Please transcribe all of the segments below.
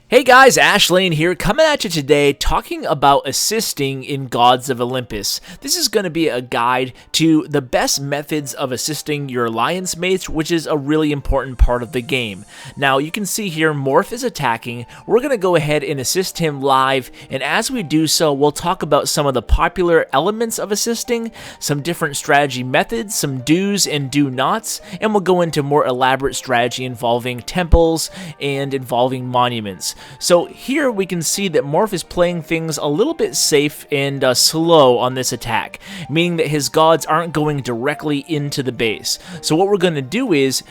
Hey guys, Ashlane here, coming at you today talking about assisting in Gods of Olympus. This is going to be a guide to the best methods of assisting your alliance mates, which is a really important part of the game. Now, you can see here Morph is attacking. We're going to go ahead and assist him live, and as we do so, we'll talk about some of the popular elements of assisting, some different strategy methods, some do's and do-nots, and we'll go into more elaborate strategy involving temples and involving monuments. So here we can see that Morph is playing things a little bit safe and slow on this attack, meaning that his gods aren't going directly into the base. So what we're going to do is,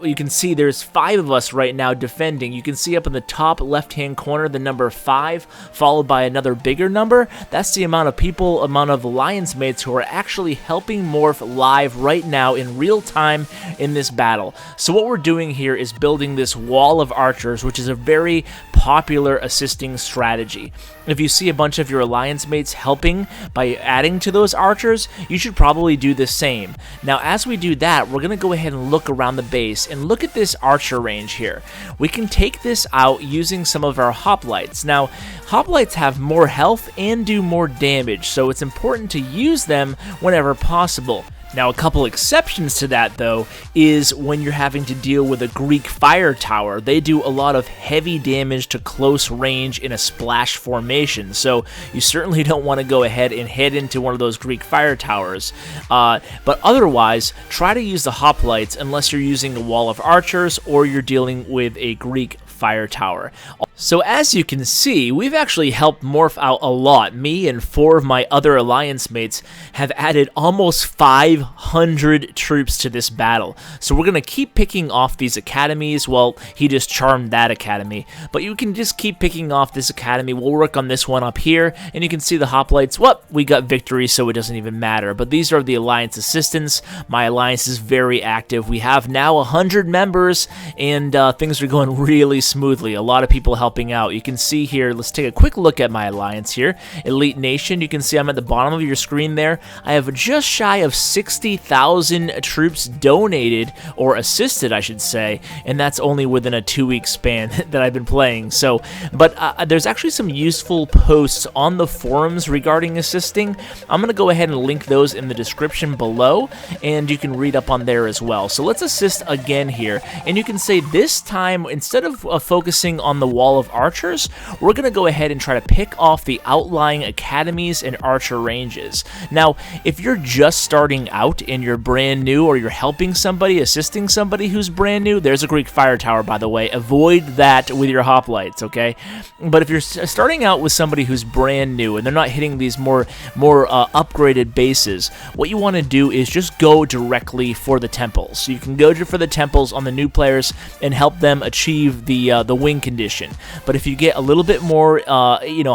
you can see there's 5 of us right now defending. You can see up in the top left-hand corner the number 5, followed by another bigger number. That's the amount of alliance mates who are actually helping Morph live right now in real time in this battle. So what we're doing here is building this wall of archers, which is a very popular assisting strategy. If you see a bunch of your alliance mates helping by adding to those archers, you should probably do the same. Now, as we do that, we're going to go ahead and look around the base and look at this archer range here. We can take this out using some of our hoplites. Now, hoplites have more health and do more damage, so it's important to use them whenever possible. Now, a couple exceptions to that, though, is when you're having to deal with a Greek fire tower. They do a lot of heavy damage to close range in a splash formation, so you certainly don't want to go ahead and head into one of those Greek fire towers. But otherwise, try to use the hoplites unless you're using a wall of archers or you're dealing with a Greek fire tower. So as you can see, we've actually helped Morph out a lot. Me and 4 of my other alliance mates have added almost 500 troops to this battle. So we're going to keep picking off these academies. Well, he just charmed that academy. But you can just keep picking off this academy. We'll work on this one up here. And you can see the hoplites. Well, we got victory, so it doesn't even matter. But these are the alliance assistants. My alliance is very active. We have now 100 members, and things are going really smoothly. A lot of people helping out. You can see here, let's take a quick look at my alliance here. Elite Nation, you can see I'm at the bottom of your screen there. I have just shy of 60,000 troops donated, or assisted I should say, and that's only within a 2-week span that I've been playing. So, but there's actually some useful posts on the forums regarding assisting. I'm going to go ahead and link those in the description below, and you can read up on there as well. So let's assist again here, and you can say this time, instead of focusing on the wall of archers, we're going to go ahead and try to pick off the outlying academies and archer ranges. Now, if you're just starting out and you're brand new, or you're helping somebody, assisting somebody who's brand new, there's a Greek fire tower, by the way. Avoid that with your hoplites, okay? But if you're starting out with somebody who's brand new and they're not hitting these more upgraded bases, what you want to do is just go directly for the temples. So you can go for the temples on the new players and help them achieve the win condition. But if you get a little bit more,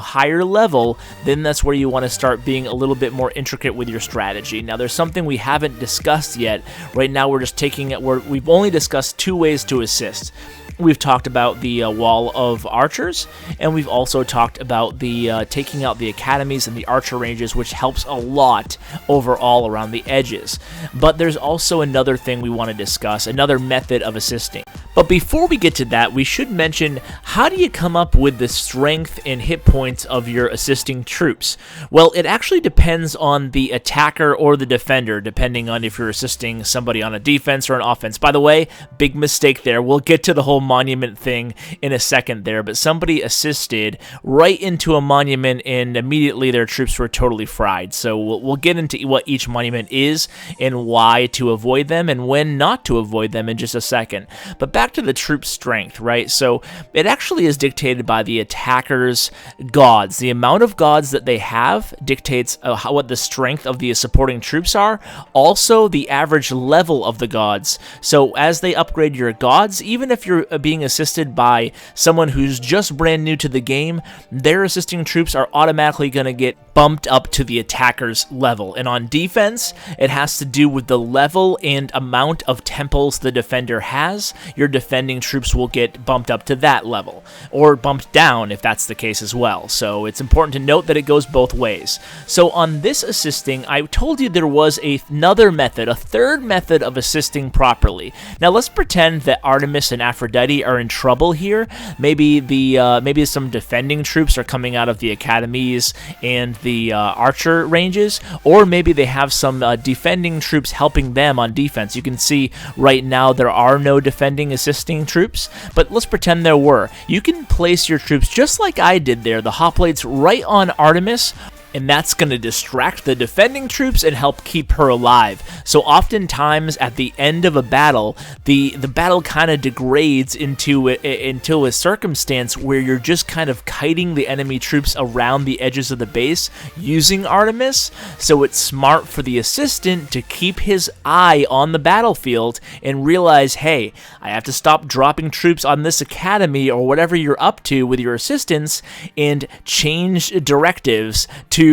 higher level, then that's where you want to start being a little bit more intricate with your strategy. Now, there's something we haven't discussed yet. Right now, we're just taking it where we've only discussed 2 ways to assist. We've talked about the wall of archers, and we've also talked about the taking out the academies and the archer ranges, which helps a lot overall around the edges. But there's also another thing we want to discuss, another method of assisting. But before we get to that, we should mention, how do you come up with the strength and hit points of your assisting troops? Well, it actually depends on the attacker or the defender, depending on if you're assisting somebody on a defense or an offense. By the way, big mistake there. We'll get to the whole monument thing in a second there, but somebody assisted right into a monument and immediately their troops were totally fried. So we'll get into what each monument is and why to avoid them and when not to avoid them in just a second. But back to the troop strength, right? So it actually is dictated by the attacker's gods. The amount of gods that they have dictates what the strength of the supporting troops are. Also, the average level of the gods. So as they upgrade your gods, even if you're being assisted by someone who's just brand new to the game, their assisting troops are automatically going to get bumped up to the attacker's level. And on defense, it has to do with the level and amount of temples the defender has. Your defending troops will get bumped up to that level, or bumped down if that's the case as well. So it's important to note that it goes both ways. So on this assisting, I told you there was another method, a third method of assisting properly. Now let's pretend that Artemis and Aphrodite are in trouble here. Maybe some defending troops are coming out of the academies and the archer ranges, or maybe they have some defending troops helping them on defense. You can see right now there are no defending assisting troops, but let's pretend there were. You can place your troops just like I did there, the hoplites right on Artemis, and that's going to distract the defending troops and help keep her alive. So oftentimes at the end of a battle, the battle kind of degrades into a circumstance where you're just kind of kiting the enemy troops around the edges of the base using Artemis. So it's smart for the assistant to keep his eye on the battlefield and realize, hey, I have to stop dropping troops on this academy or whatever you're up to with your assistants and change directives to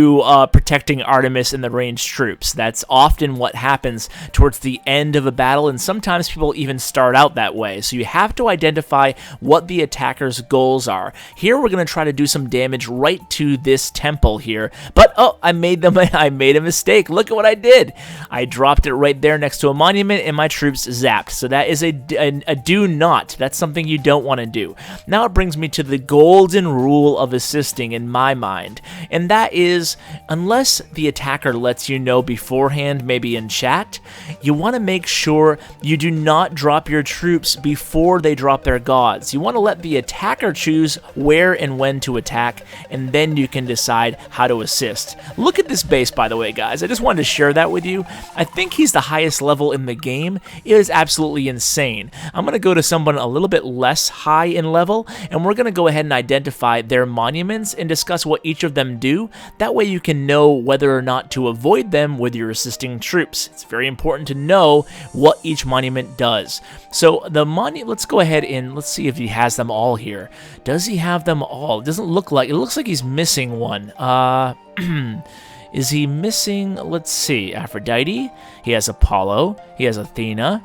protecting Artemis and the ranged troops. That's often what happens towards the end of a battle, and sometimes people even start out that way. So you have to identify what the attacker's goals are. Here we're going to try to do some damage right to this temple here, but oh, I made a mistake. Look at what I did. I dropped it right there next to a monument, and my troops zapped. So that is a do not. That's something you don't want to do. Now it brings me to the golden rule of assisting in my mind, and that is, unless the attacker lets you know beforehand, maybe in chat, you want to make sure you do not drop your troops before they drop their gods. You want to let the attacker choose where and when to attack, and then you can decide how to assist. Look at this base, by the way, guys. I just wanted to share that with you. I think he's the highest level in the game. It is absolutely insane. I'm going to go to someone a little bit less high in level, and we're going to go ahead and identify their monuments and discuss what each of them do. That way you can know whether or not to avoid them with your assisting troops. It's very important to know what each monument does. So the let's go ahead and let's see if he has them all here. Does he have them all? It doesn't look like, it looks like he's missing one. Is he missing, let's see, Aphrodite, he has Apollo, he has Athena.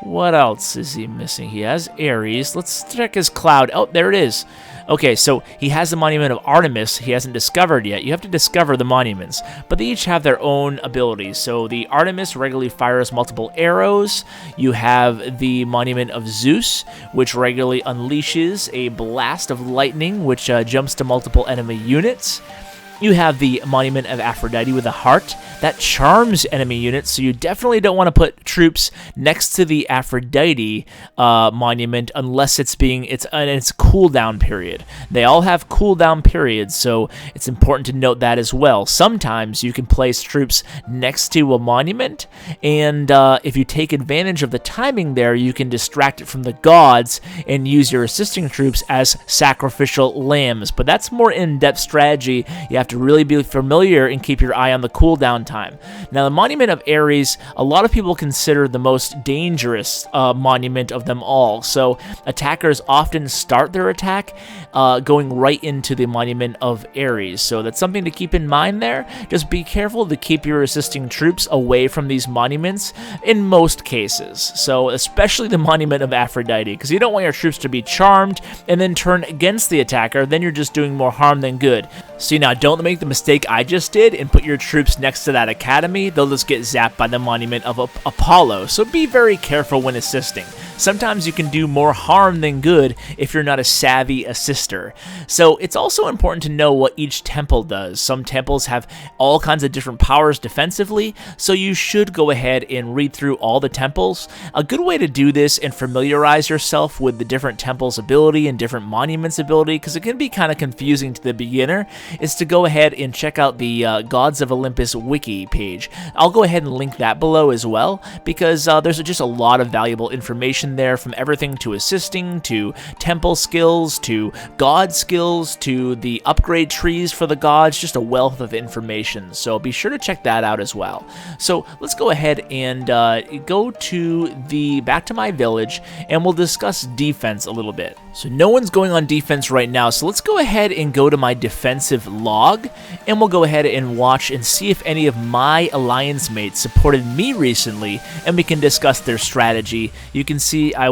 What else is he missing? He has Ares. Let's check his cloud. Oh, there it is. Okay, so he has the monument of Artemis he hasn't discovered yet. You have to discover the monuments, but they each have their own abilities. So the Artemis regularly fires multiple arrows. You have the monument of Zeus, which regularly unleashes a blast of lightning, which jumps to multiple enemy units. You have the monument of Aphrodite with a heart. That charms enemy units, so you definitely don't want to put troops next to the Aphrodite monument unless it's in its cooldown period. They all have cooldown periods, so it's important to note that as well. Sometimes you can place troops next to a monument, and if you take advantage of the timing there, you can distract it from the gods and use your assisting troops as sacrificial lambs. But that's more in-depth strategy. You have to really be familiar and keep your eye on the cooldown time. Now, the monument of Ares, a lot of people consider the most dangerous monument of them all. So attackers often start their attack going right into the monument of Ares. So that's something to keep in mind there. Just be careful to keep your assisting troops away from these monuments in most cases. So especially the monument of Aphrodite, because you don't want your troops to be charmed and then turn against the attacker. Then you're just doing more harm than good. So now, don't make the mistake I just did and put your troops next to that academy. They'll just get zapped by the monument of Apollo. So be very careful when assisting. Sometimes you can do more harm than good if you're not a savvy assister. So it's also important to know what each temple does. Some temples have all kinds of different powers defensively, so you should go ahead and read through all the temples. A good way to do this and familiarize yourself with the different temples' ability and different monuments' ability, because it can be kind of confusing to the beginner, is to go ahead and check out the Gods of Olympus wiki page. I'll go ahead and link that below as well, because there's just a lot of valuable information there, from everything to assisting, to temple skills, to god skills, to the upgrade trees for the gods, just a wealth of information. So be sure to check that out as well. So let's go ahead and go to back to my village, and we'll discuss defense a little bit. So no one's going on defense right now, so let's go ahead and go to my defensive log, and we'll go ahead and watch and see if any of my alliance mates supported me recently, and we can discuss their strategy. You can see see I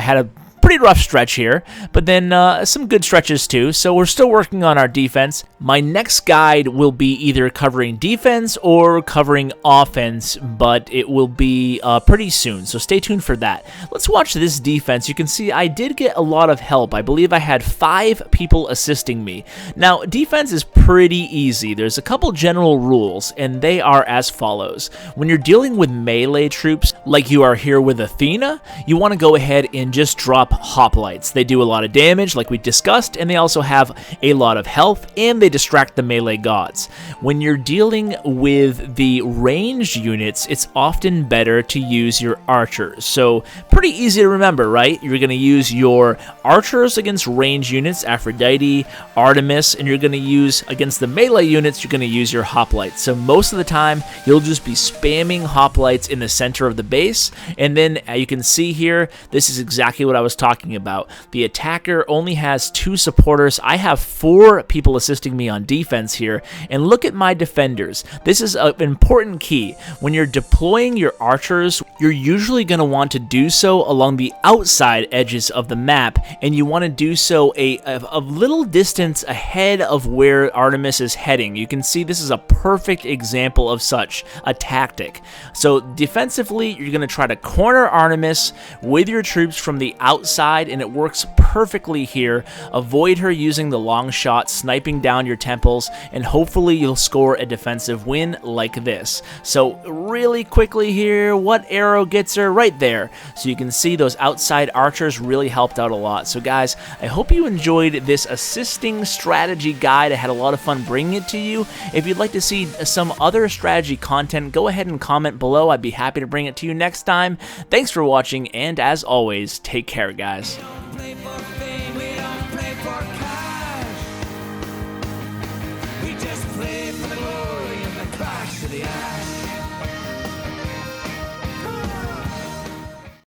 had a pretty rough stretch here, but then some good stretches too, so we're still working on our defense. My next guide will be either covering defense or covering offense, but it will be pretty soon, so stay tuned for that. Let's watch this defense. You can see I did get a lot of help. I believe I had 5 people assisting me. Now, defense is pretty easy. There's a couple general rules, and they are as follows. When you're dealing with melee troops, like you are here with Athena, you want to go ahead and just drop hoplites. They do a lot of damage, like we discussed, and they also have a lot of health, and they distract the melee gods. When you're dealing with the ranged units, it's often better to use your archers. So pretty easy to remember, right? You're going to use your archers against ranged units, Aphrodite, Artemis, and you're going to use against the melee units, you're going to use your hoplites. So most of the time, you'll just be spamming hoplites in the center of the base, and then you can see here, this is exactly what I was talking about. The attacker only has 2 supporters. I have 4 people assisting me on defense here, and look at my defenders. This is an important key. When you're deploying your archers, you're usually going to want to do so along the outside edges of the map, and you want to do so a little distance ahead of where Artemis is heading. You can see this is a perfect example of such a tactic. So defensively, you're going to try to corner Artemis with your troops from the outside, and it works perfectly here. Avoid her using the long shot, sniping down your temples, and hopefully you'll score a defensive win like this. So really quickly here, what arrow gets her? Right there. So you can see those outside archers really helped out a lot. So guys, I hope you enjoyed this assisting strategy guide. I had a lot of fun bringing it to you. If you'd like to see some other strategy content, go ahead and comment below. I'd be happy to bring it to you next time. Thanks for watching, and as always, take care, guys.